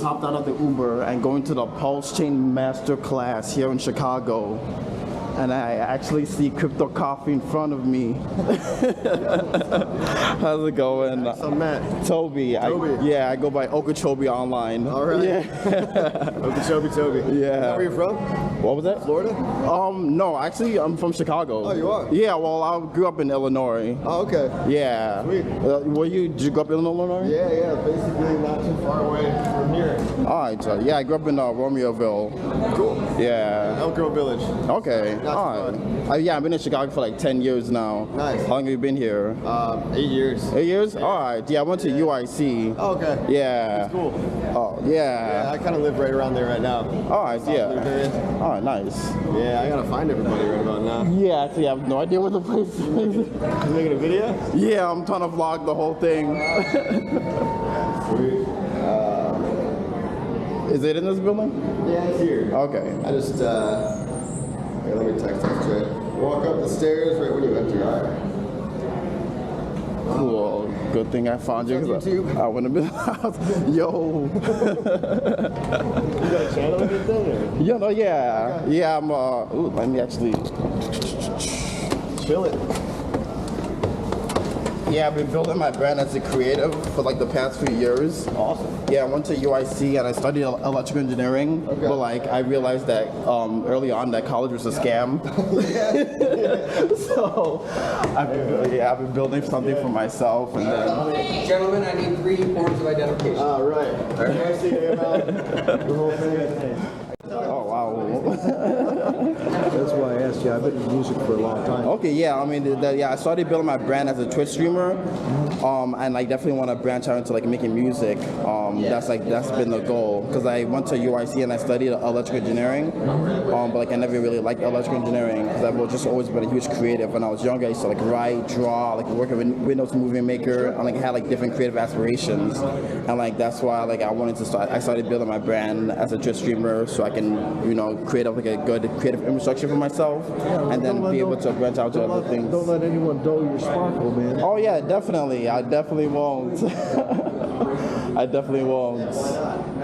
hopped out of the Uber and going to the PULSECHAIN Masterclass here in Chicago. And I actually see Crypto Coffee in front of me. How's it going? So Matt. Toby. Yeah, I go by Okachobi online. All right. Yeah. Toby. Yeah. Where are you from? What was that? Florida? No, actually, I'm from Chicago. Oh, you are? Yeah, well, I grew up in Illinois. Oh, okay. Yeah. Sweet. Did you grow up in Illinois? Yeah, basically not too far away from here. All right, so yeah, I grew up in Romeoville. Cool. Yeah. Elk Grove Village. Okay. All right. Yeah, I've been in Chicago for like 10 years now. Nice. How long have you been here? 8 years. 8 years? Yeah. All right. Yeah, I went to UIC. Oh, okay. Yeah. That's cool. Oh, yeah. I kind of live right around there right now. All right, yeah. All right, nice. Yeah, I gotta find everybody right about now. Yeah, actually, I have no idea what the place is. You making a video? Yeah, I'm trying to vlog the whole thing. Sweet. Is it in this building? Yeah, it's here. Okay. I just, here, let me text it. Walk up the stairs right when you enter. Cool. Good thing I found you. On YouTube? I wouldn't have been. Yo. You got a channel or anything? Or? Yeah, no, yeah. Okay. Yeah, I'm, ooh, let me actually. Chill it. Yeah, I've been building my brand as a creative for like the past few years. Awesome. Yeah, I went to UIC and I studied electrical engineering. Okay. But like I realized that early on that college was a scam. So I've been building something for myself and then. Gentlemen, I need 3 forms of identification. All right. The whole thing. Oh wow. That's why I asked you. I've been in music for a long time. Okay, yeah. I mean, yeah. I started building my brand as a Twitch streamer, and I definitely want to branch out into like making music. That's been the goal because I went to UIC and I studied electrical engineering, but like I never really liked electrical engineering because I've just always been a huge creative. When I was younger, I used to like write, draw, like work with Windows Movie Maker, and like had like different creative aspirations, and like that's why like I wanted to start. I started building my brand as a Twitch streamer so I can create like a good creative infrastructure for myself, and then be able to branch out to other things. Don't let anyone dull your sparkle, man. Oh yeah, definitely. I definitely won't. I definitely won't.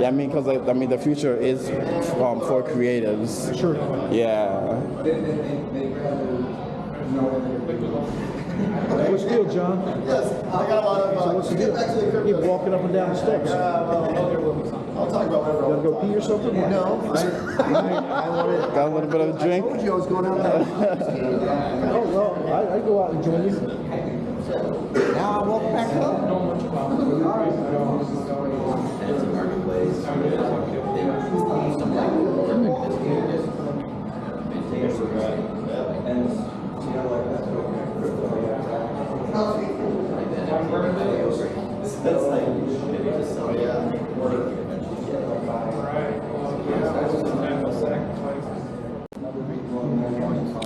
Yeah, I mean, because the future is for keravs. Sure. Yeah. What's the deal, John? Yes, I got a lot of. So what's the deal? Keep walking up and down the steps. I'll talk about whatever. You gotta go pee or something? No. Got a little bit of a drink. I told you I was going out there. Oh, well, I go out and join you. Now I walk back home.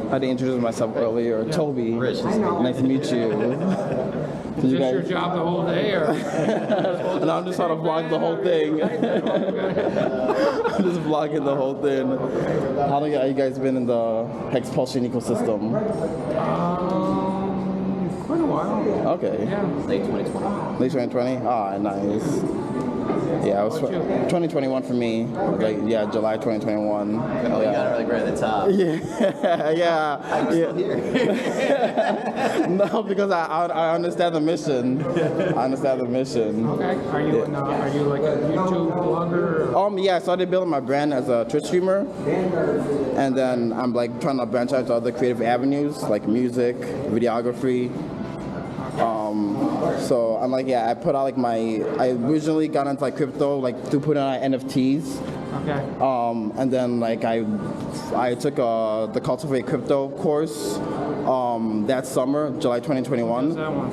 I had to introduce myself earlier. Toby. Rich. Nice to meet you. Is this your job the whole day, or? And I'm just trying to vlog the whole thing. I'm just vlogging the whole thing. How long have you guys been in the Hex Pulsing ecosystem? Quite a while. Okay. Yeah. Late 2020. Late 2020? Ah, nice. Yeah, it was 2021 for me. Like, yeah, July 2021. Oh, you got it like right at the top. Yeah. I'm still here. No, because I understand the mission. I understand the mission. Okay. Are you like a YouTube blogger? Or? Yeah, I started building my brand as a Twitch streamer, and then I'm like trying to branch out to other creative avenues like music, videography. So I'm like, yeah, I put out like I originally got into like crypto like through putting out NFTs. Okay. And then like I took the Cultivate Crypto course that summer, July 2021. What's that one?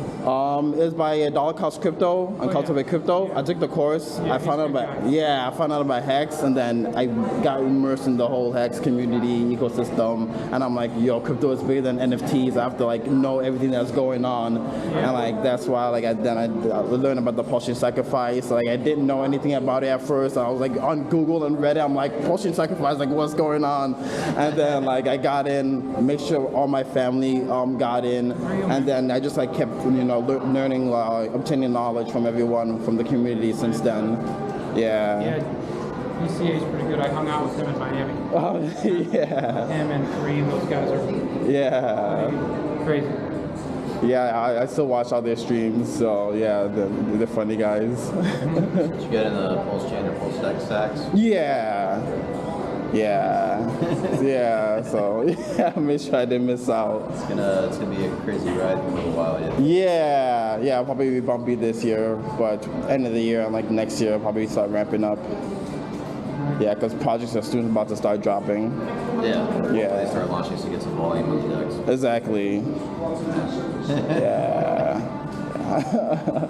It's by Dollar Cost Crypto and Cultivate Crypto. I took the course. Yeah, I found out about Hex, and then I got immersed in the whole Hex community ecosystem. And I'm like, yo, crypto is bigger than NFTs. I have to like know everything that's going on, and like that's why like I learned about the PULSECHAIN sacrifice. Like I didn't know anything about it at first. I was like on Google and Reddit. I'm like, PULSECHAIN sacrifice, like what's going on? And then like I got in, make sure all my family got in, and then I just like kept learning, obtaining knowledge from everyone from the community since then. Yeah. Yeah, ECA's pretty good. I hung out with him in Miami. Oh, yeah. Him and Kareem, those guys are Yeah. crazy. Yeah, I still watch all their streams, so yeah, they're funny guys. Did you get in the PulseChain or pulsex stacks? Yeah. Yeah, so yeah, make sure I didn't miss out. It's gonna be a crazy ride for a little while. Yeah. Yeah, I'll probably be bumpy this year, but end of the year and like next year, I'll probably start ramping up. Yeah, because projects are soon about to start dropping. Yeah. Yeah. They start launching to get some volume on the decks. Exactly. Yeah.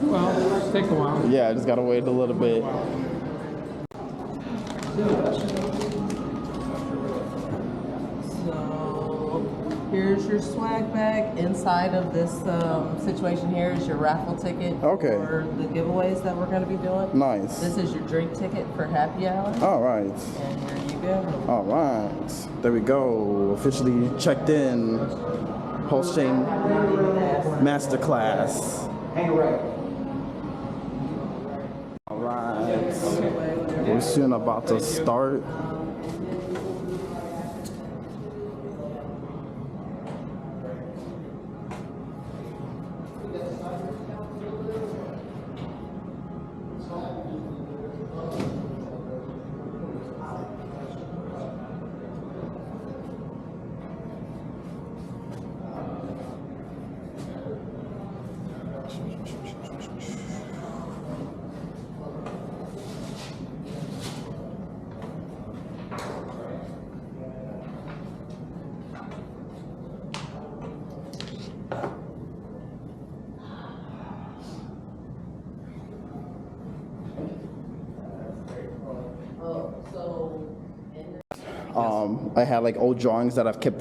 Well, take a while. Yeah, I just gotta wait a little bit. So here's your swag bag. Inside of this situation here is your raffle ticket Okay. for the giveaways that we're going to be doing. Nice. This is your drink ticket for happy hour. All right. And here you go. All right. There we go. Officially checked in. PulseChain Masterclass. All right. We're soon about to start. I had like old drawings that I've kept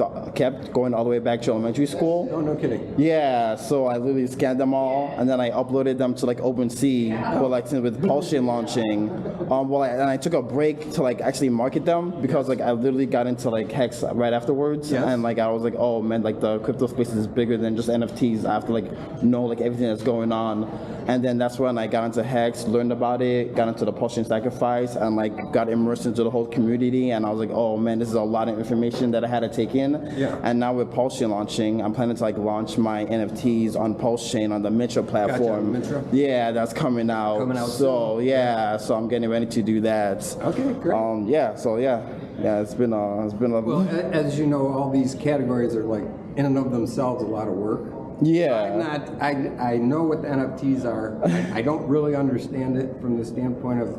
going all the way back to elementary school. Oh, no kidding. Yeah, so I literally scanned them all and then I uploaded them to like OpenSea, but like with PulseChain launching. And I took a break to like actually market them because like I literally got into like Hex right afterwards, Yes. and like I was like, oh man, like the crypto space is bigger than just NFTs. I have to like know like everything that's going on, and then that's when I got into Hex, learned about it, got into the PulseChain sacrifice, and like got immersed into the whole community. And I was like, oh man, this is a lot of information that I had to take in. Yeah. And now with PulseChain launching, I'm planning to like launch my NFTs on PulseChain on the Mitra platform. Mitra. Yeah, that's coming out. So yeah, so I'm getting ready to do that. Okay, great. Yeah, it's been a Well, as you know, all these categories are like in and of themselves a lot of work. yeah. I know what the NFTs are. I don't really understand it from the standpoint of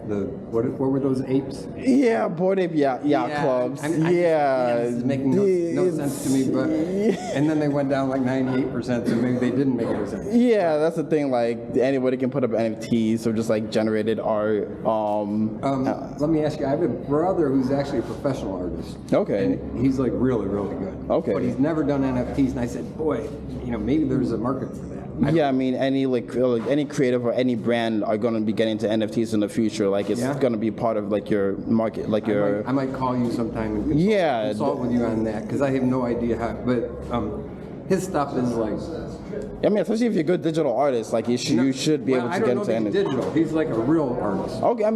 what were those apes? Yeah, Bored Ape Yacht Clubs. It's making no sense to me, but and then they went down like 98%, so maybe they didn't make any sense. Yeah, that's the thing. Like anybody can put up NFTs or just like generated art. Let me ask you. I have a brother who's actually a professional artist. Okay. And he's like really, really good. Okay. But he's never done NFTs, and I said, boy, maybe there's a market for that. Yeah, I mean, any any creative or any brand are going to be getting into NFTs in the future. Like it's going to be part of like your market, like your. I might call you sometime and consult with you on that because I have no idea how. But his stuff is like. I mean, especially if you're a good digital artist, like you should be able to get into I don't know if he's digital. He's like a real artist. Okay, I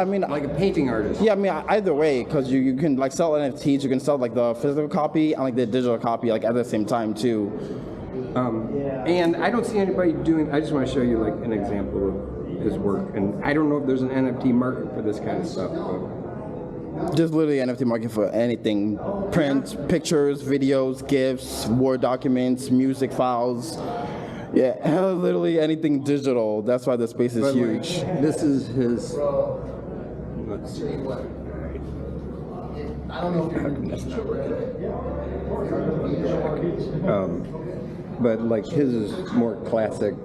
mean, like a painting artist. Yeah, I mean, either way, because you can like sell NFTs, you can sell like the physical copy and like the digital copy like at the same time too. And I don't see anybody doing. I just want to show you like an example of his work, and I don't know if there's an NFT market for this kind of stuff. But. Just literally NFT market for anything: print, pictures, videos, GIFs, Word documents, music files. Yeah, literally anything digital. That's why the space is huge. Like, this is his. Let's see. I don't know if you're but like his is more classic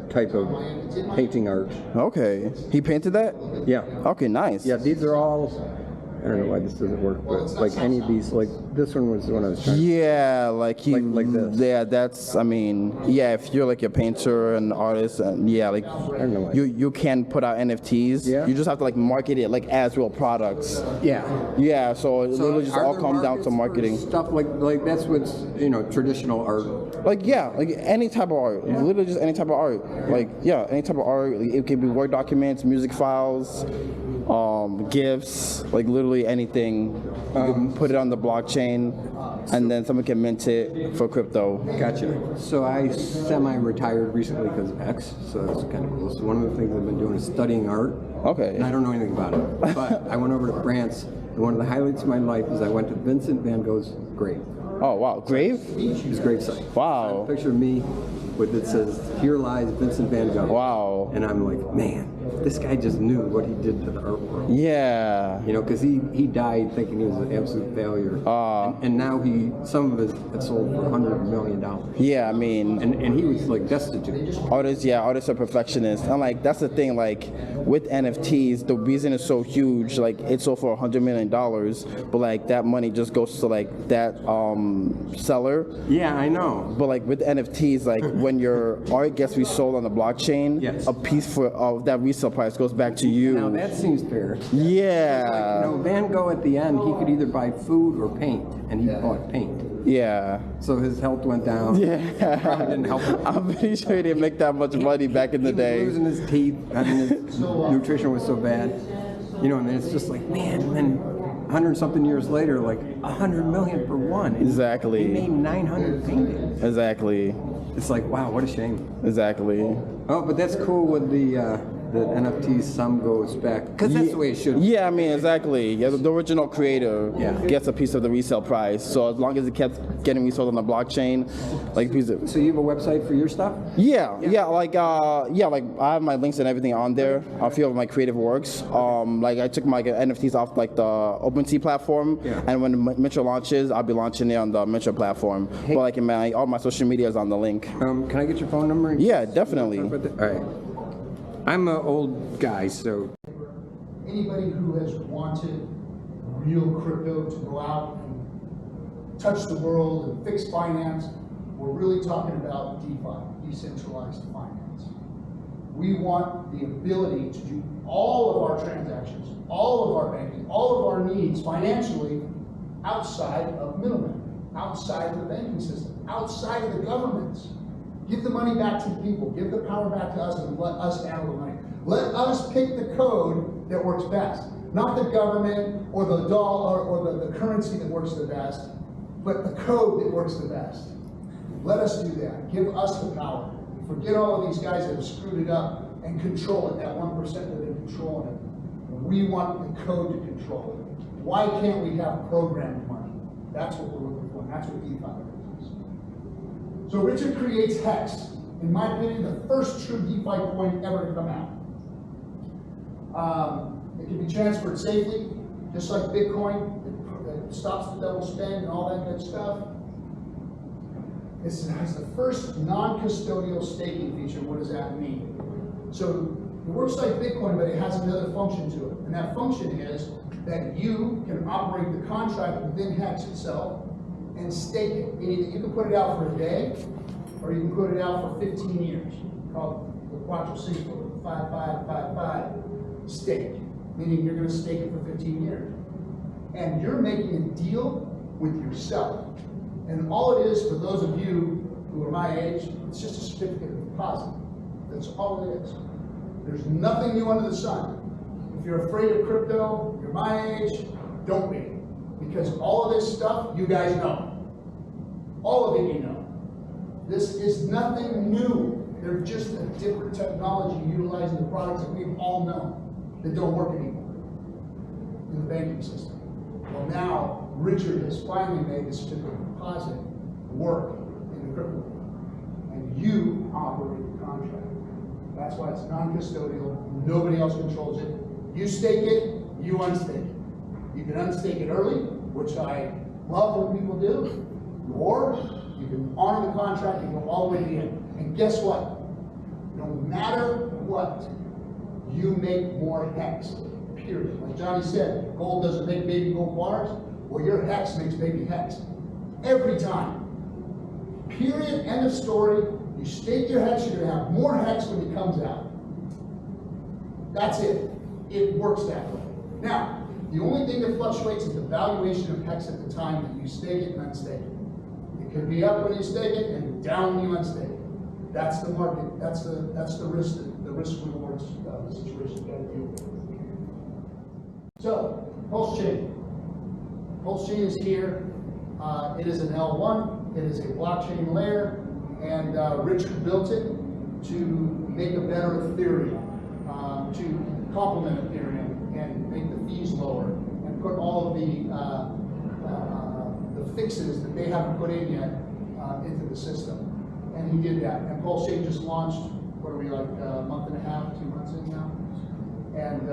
type of painting art. Okay, he painted that. Yeah. Okay, nice. Yeah, these are all I don't know why this doesn't work, but like any of these, like this one was the one I was trying to. Yeah, like he, Like this. Yeah, that's. I mean, yeah, if you're like a painter and artist, and yeah, like I don't know why. you can put out NFTs. Yeah. You just have to like market it like as real products. Yeah. Yeah, so it literally just are all there comes down to markets for marketing. Stuff like that's what's traditional art. Like yeah, like any type of art, literally just any type of art. Like yeah, any type of art. Like, it can be Word documents, music files, GIFs, like literally anything. You can put it on the blockchain, and then someone can mint it for crypto. Gotcha. So I semi-retired recently because of X, so that's kind of cool. So one of the things I've been doing is studying art. Okay. And I don't know anything about it, but I went over to France, and one of the highlights of my life is I went to Vincent van Gogh's grave. Oh wow, grave? His gravesite. Wow. A picture of me with it says, "Here lies Vincent van Gogh." Wow. And I'm like, man, this guy just knew what he did to the art world. Yeah. Because he died thinking he was an absolute failure. And now some of it had sold for $100 million. Yeah, I mean, And he was like destitute. artists are perfectionists. And like that's the thing, like with NFTs, the reason it's so huge, like it's sold for $100 million, but like that money just goes to like that seller. Yeah, I know. But like with NFTs, like when your art gets resold on the blockchain, Yes. a piece of that resale price goes back to you. Now that seems fair. Yeah. Van Gogh at the end, he could either buy food or paint, and he bought paint. Yeah. So his health went down. Yeah. Probably didn't help him. I'm pretty sure he didn't make that much money back in the He day. was losing his teeth. I mean, his nutrition was so bad. And then it's just like, man, and then 100-something years later, like $100 million for one. And Exactly. He made 900 paintings. Exactly. It's like, wow, what a shame. Exactly. Oh, but that's cool with the NFTs, some goes back. Because that's the way it should be. Yeah, I mean, exactly. Yeah, the original creator gets a piece of the resale price. So as long as it kept getting resold on the blockchain, like piece of. So you have a website for your stuff? Yeah, like I have my links and everything on there. A few of my creative works. Like I took my NFTs off like the OpenSea platform, and when Metro launches, I'll be launching it on the Metro platform. But like in all my social media is on the link. Can I get your phone number? Yeah, definitely. All right. I'm an old guy, so. Anybody who has wanted real crypto to go out and touch the world and fix finance, we're really talking about DeFi, decentralized finance. We want the ability to do all of our transactions, all of our banking, all of our needs financially outside of middlemen, outside of the banking system, outside of the governments. Give the money back to the people, give the power back to us, and let us handle the money. Let us pick the code that works best. Not the government or the dollar or the currency that works the best, but the code that works the best. Let us do that. Give us the power. Forget all of these guys that have screwed it up and control it, that 1% that have been controlling it. We want the code to control it. Why can't we have programmed money? That's what we're looking for, and that's what DeFi is. So Richard creates Hex. In my opinion, the first true DeFi coin ever to come out. It can be transferred safely, just like Bitcoin. It stops the double spend and all that good stuff. It has the first non-custodial staking feature. What does that mean? So it works like Bitcoin, but it has another function to it. And that function is that you can operate the contract within Hex itself and stake it, meaning that you can put it out for a day, or you can put it out for 15 years, called the Quattro Cinco, 5-5-5-5 stake, meaning you're going to stake it for 15 years. And you're making a deal with yourself. And all it is, for those of you who are my age, it's just a certificate of deposit. That's all it is. There's nothing new under the sun. If you're afraid of crypto, you're my age, don't be. Because all of this stuff, you guys know. All of it you know. This is nothing new. They're just a different technology utilizing the products that we've all known that don't work anymore in the banking system. Well, now Richard has finally made the certificate of deposit work in the crypto world. And you operate the contract. That's why it's non-custodial. Nobody else controls it. You stake it, you unstake it. You can unstake it early, which I love when people do, or you can honor the contract and go all the way to the end. And guess what? No matter what, you make more Hex. period. Like Johnny said, gold doesn't make baby gold bars. Well, your hex makes baby hex. Every time. Period, end of story. You stake your hex, you're gonna have more hex when it comes out. That's it. It works that way. Now, the only thing that fluctuates is the valuation of hex at the time that you stake it and unstake it. It could be up when you stake it and down when you unstake it. That's the market. That's the risk. The risk rewards the situation you got to deal with. So, pulse chain. Pulse chain is here. It is an L1. It is a blockchain layer, and Richard built it to make a better Ethereum, to complement Ethereum and make the fees lower, and put all of the fixes that they haven't put in yet into the system. And he did that. And PulseChain just launched, what are we, like a month and a half, 2 months in now? And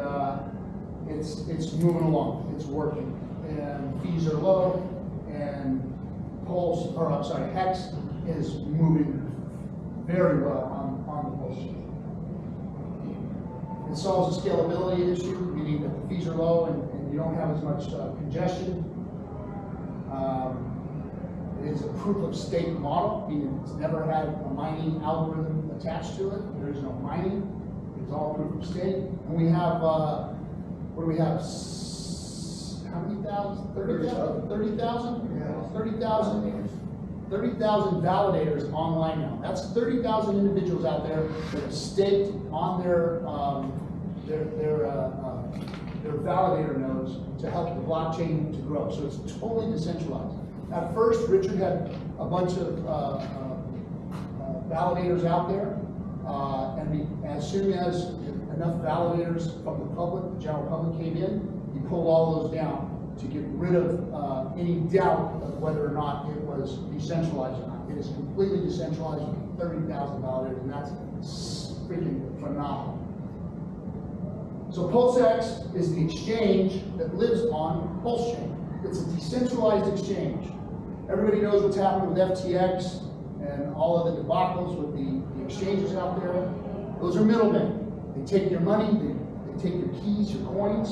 it's moving along, it's working. And fees are low, and Hex is moving very well on the PulseChain. It solves the scalability issue, meaning that the fees are low and you don't have as much congestion. It is a proof of stake model, meaning it's never had a mining algorithm attached to it. There is no mining. It's all proof of stake. And we have, what do we have? How many thousand? 30,000? 30,000? Yeah. 30,000 validators online now. That's 30,000 individuals out there that have staked on their validator nodes to help the blockchain to grow. So it's totally decentralized. At first, Richard had a bunch of validators out there, and as soon as enough validators from the public, the general public came in, he pulled all those down to get rid of any doubt of whether or not it was decentralized or not. It is completely decentralized with 30,000 validators, and that's freaking phenomenal. So PulseX is the exchange that lives on PulseChain. It's a decentralized exchange. Everybody knows what's happening with FTX and all of the debacles with the exchanges out there. Those are middlemen. They take your money, they take your keys, your coins,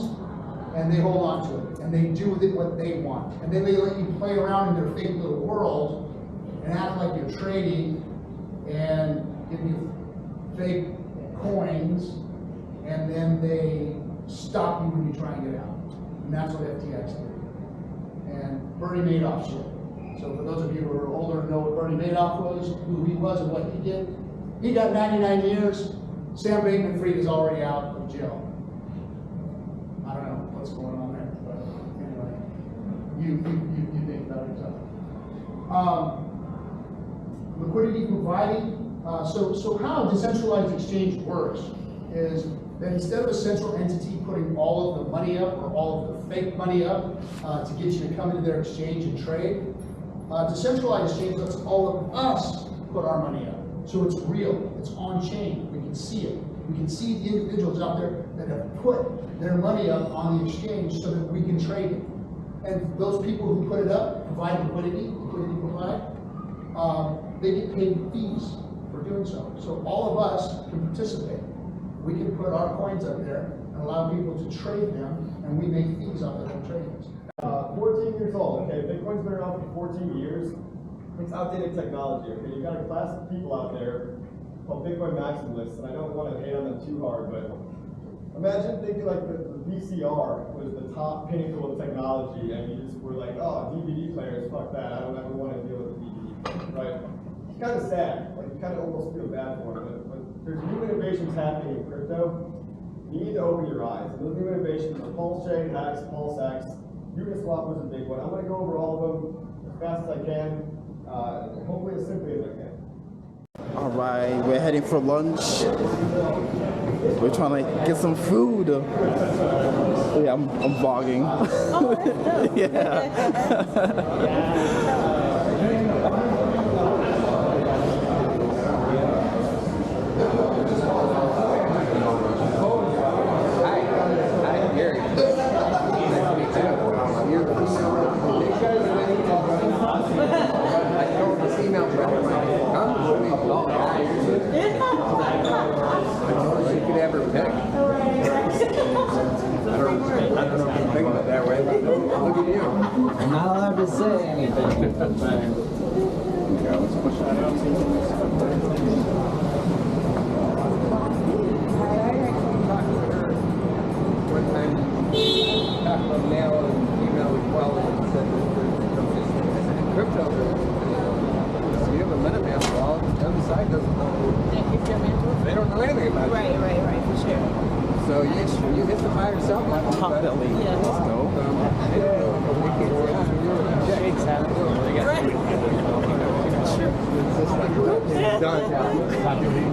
and they hold on to it. And they do with it what they want. And then they let you play around in their fake little world and act like you're trading and give you fake coins, and then they stop you when you try and get out. And that's what FTX did. And Bernie Madoff shit. So for those of you who are older and know what Bernie Madoff was, who he was and what he did, he got 99 years. Sam Bankman-Fried is already out of jail. I don't know what's going on there, but anyway, you think about it yourself. Liquidity providing. So how a decentralized exchange works is that instead of a central entity putting all of the money up or all of the fake money up to get you to come into their exchange and trade, decentralized exchange lets all of us put our money up. So it's real, it's on chain, we can see it. We can see the individuals out there that have put their money up on the exchange so that we can trade it. And those people who put it up provide liquidity provide, they get paid fees for doing so. So all of us can participate. We can put our coins up there and allow people to trade them, and we make fees off of them tradings. 14 years old, okay? Bitcoin's been around for 14 years. It's outdated technology, okay? You've got a class of people out there called Bitcoin maximalists, and I don't want to hate on them too hard, but imagine thinking like the VCR was the top pinnacle of technology, and you just were like, oh, DVD players, fuck that, I don't ever want to deal with a DVD, right? It's kind of sad, like you kind of almost feel bad for it, but there's new innovations happening in crypto. You need to open your eyes. And those new innovations are PulseChain, Hex, PulseX. Uniswap was a big one. I'm going to go over all of them as fast as I can, hopefully as simply as I can. All right, we're heading for lunch. We're trying to get some food. Yeah, I'm vlogging. Oh, Yeah. You could have her pick. to say anything. Okay, let's push that out. One time, talked about male and female equality, and said that there's in crypto, so you have a MetaMask wallet, the other side doesn't know. They don't know anything about it. Right, for sure. So you hit the buy or sell button. Yeah. They don't know. They can't say,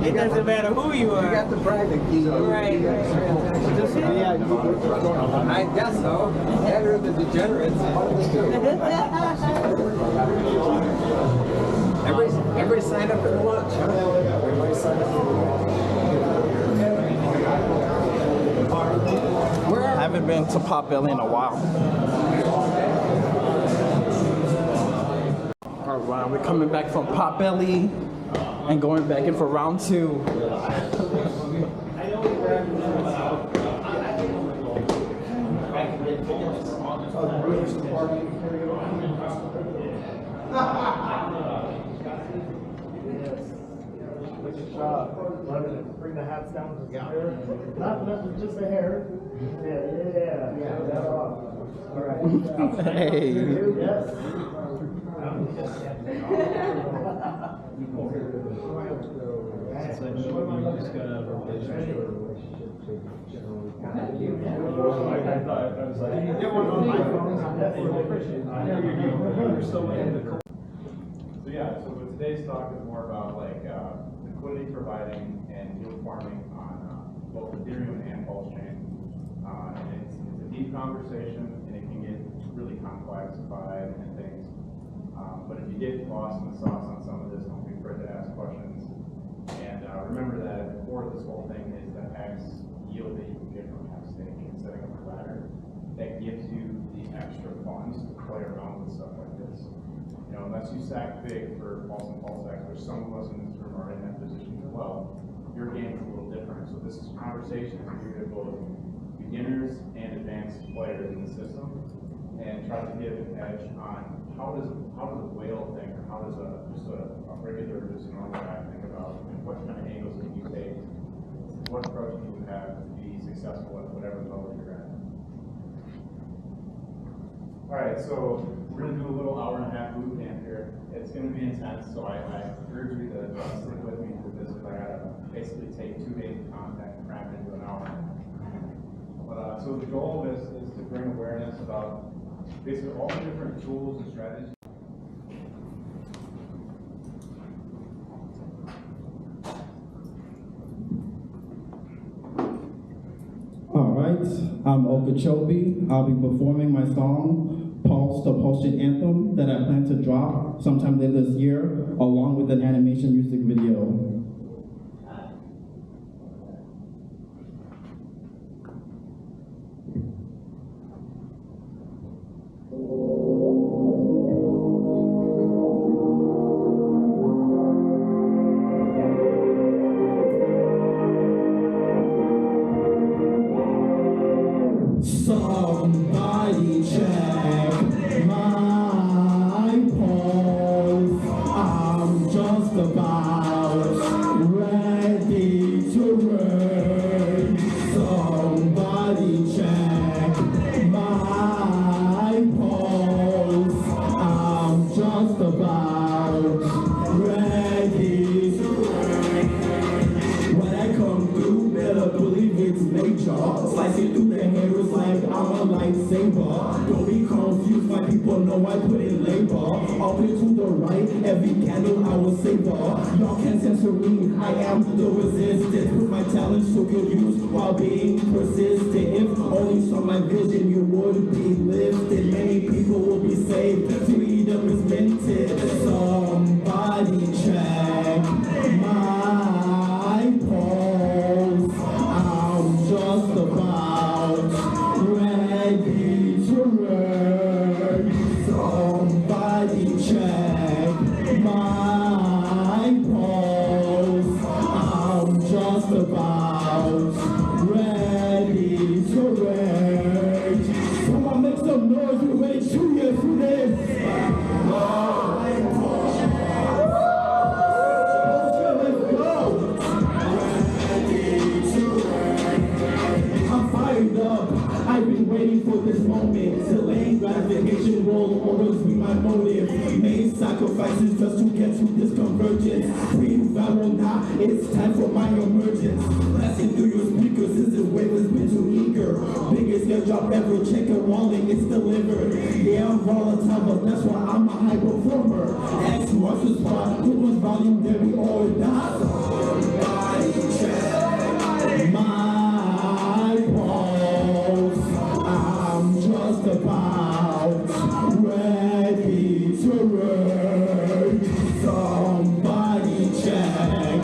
It doesn't matter who you are. You got the private key. Right. I guess so. Better the degenerates. Everybody signed up for the lunch. Everybody signed up for the lunch. I haven't been to Potbelly in a while. All right, we're coming back from Potbelly and going back in for round 2. Bring the hats down to the hair. Not just the hair. Yeah. All right. Hey. Yes. So today's talk is more about like liquidity providing and yield farming on both Ethereum and PulseChain. And it's a deep conversation, and it can get really complexified and things. But if you get lost in the sauce on some of this, don't be afraid to ask questions. And remember that at the core of this whole thing is the X yield that you can get from X staking and setting up a ladder that gives you the extra funds to play around with stuff like this. You know, unless you stack big for Pulse and PulseX, which some of us in this room are in that position as well, your game is a little different. So this conversation is geared at both beginners and advanced players in the system, and try to give an edge on how does a whale think, or how does a regular, just normal guy think about, and what kind of angles can you take, what approach can you have to be successful at whatever level you're at. All right, so we're going to do a little hour-and-a-half boot camp here. It's going to be intense, so I urge you to stick with me through this, because I got to basically take 2 days of content and cram it into an hour. But so the goal of this is to bring awareness about basically all the different tools and strategies. Alright, I'm Okachobi. I'll be performing my song, Pulse, the PulseChain Anthem, that I plan to drop sometime later this year, along with an animation music video. Somebody check my pulse. I'm just about ready to run. Somebody check my pulse. I'm just about ready to run. When I come through, better believe it's major. Slicing through the hair is like I'm a lightsaber. Don't be confused, my people know I put in labor. Up and to the right, every candle I will savor. Y'all can't censor me, I am the resistance. Put my talents to good use while being persistent. If only saw my vision, you would be lifted. Many people will be saved, freedom is minted. Somebody check my pulse. I'm just about ready to run. Somebody check my pulse. I'm just about ready to run. Someone make some noise, we're ready to get through this. motive. Made sacrifices just to get to this convergence. Pre-viral now, it's time for my emergence. Blasting through your speakers, this is wave has been too eager. Biggest airdrop ever, check your wallet, it's delivered. Yeah, I'm volatile, but that's why I'm a high performer. X marks the spot, too much volume, there we all die. Somebody check my pulse. I'm just about ready to run. Somebody check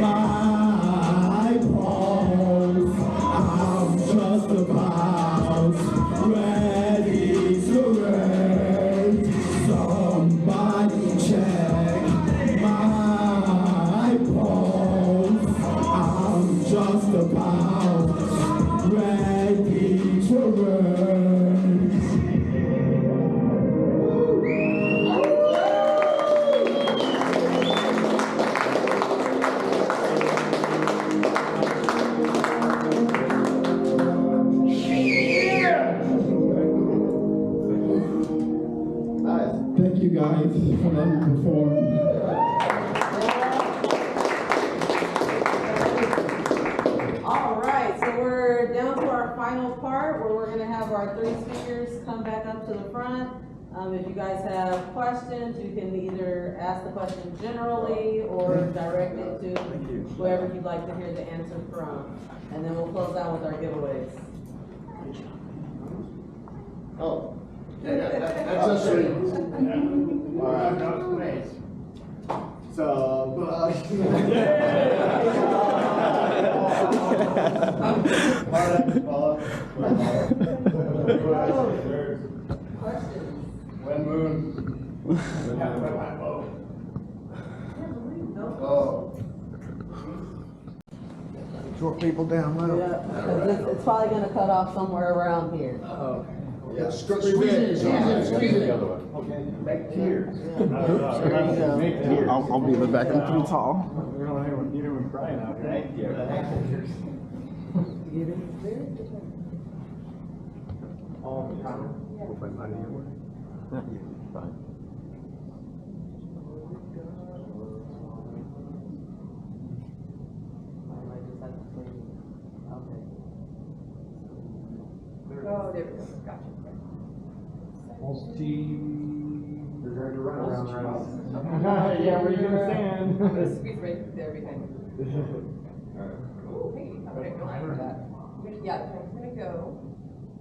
my pulse. I'm just about ready to run. Somebody check my pulse. I'm just about ready to run. Thank you guys for letting me perform. All right, so we're down to our final part where we're gonna have our three speakers come back up to the front. If you guys have questions, you can either ask the question generally or direct it to whoever you'd like to hear the answer from. And then we'll close out with our giveaways. Oh, yeah, that's us three. All right. So, When moon. Oh. Short people down low. Yeah, 'cause it's probably gonna cut off somewhere around here. Yeah, squeeze it. Squeeze it. Okay, make tears. There you go. I'll be the back. I'm too tall. We don't have anyone crying out here. Thank you. All the time. We'll find money anyway. Fine. Oh, there we go. Gotcha. They're going to run around the house. Yeah, where you gonna stand? I'm gonna squeeze right there behind you. Oh, hey, I'm gonna go for that. Yeah, I'm gonna go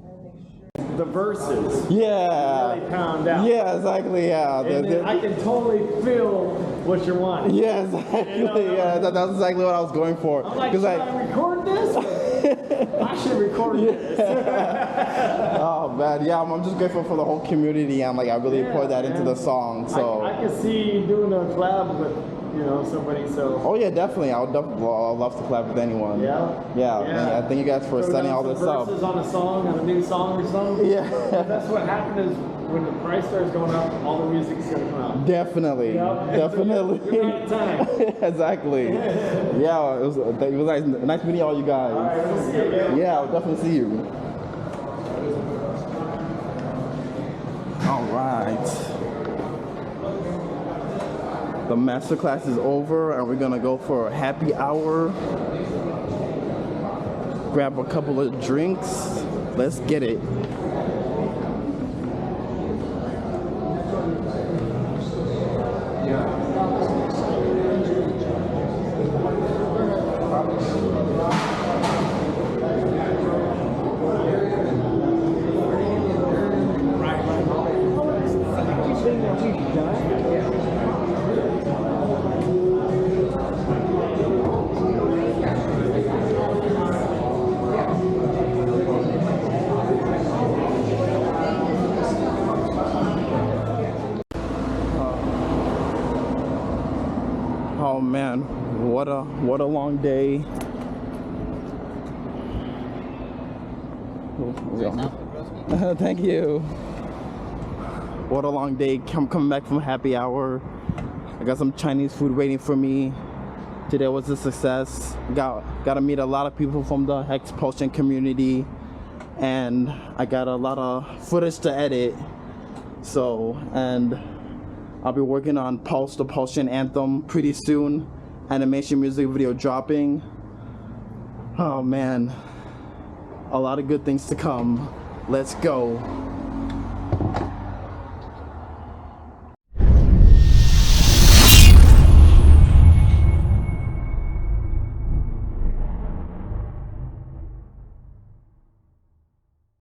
and make sure. The verses Yeah. really pound out. Yeah, exactly. Yeah. And then I can totally feel what you're wanting. Yeah, exactly. Yeah, that's exactly what I was going for. I'm like, 'Cause should I record this? I should record this. Oh man, yeah, I'm just grateful for the whole community, and like I really poured that into the song. So I can see you doing a collab with, somebody. So. oh yeah, definitely. I'd love to collab with anyone. Yeah. Yeah. Thank you guys for Throw setting down all some this up. verses on a song, on a new song or something. Yeah. That's what happened is when the price starts going up, all the music's gonna come out. Definitely. Yep. Definitely. So you're right on time. Exactly. Yeah, it was nice meeting all you guys. All right, we'll see you. Yeah, I'll definitely see you. All right. The masterclass is over, and we're gonna go for a happy hour. Grab a couple of drinks. Let's get it. Oh man, what a long day. Thank you. What a long day. Coming back from happy hour. I got some Chinese food waiting for me. Today was a success. Got to meet a lot of people from the Expulsion community, and I got a lot of footage to edit. So, and I'll be working on Pulse, the PULSECHAIN anthem pretty soon. Animation music video dropping. Oh man, a lot of good things to come. Let's go.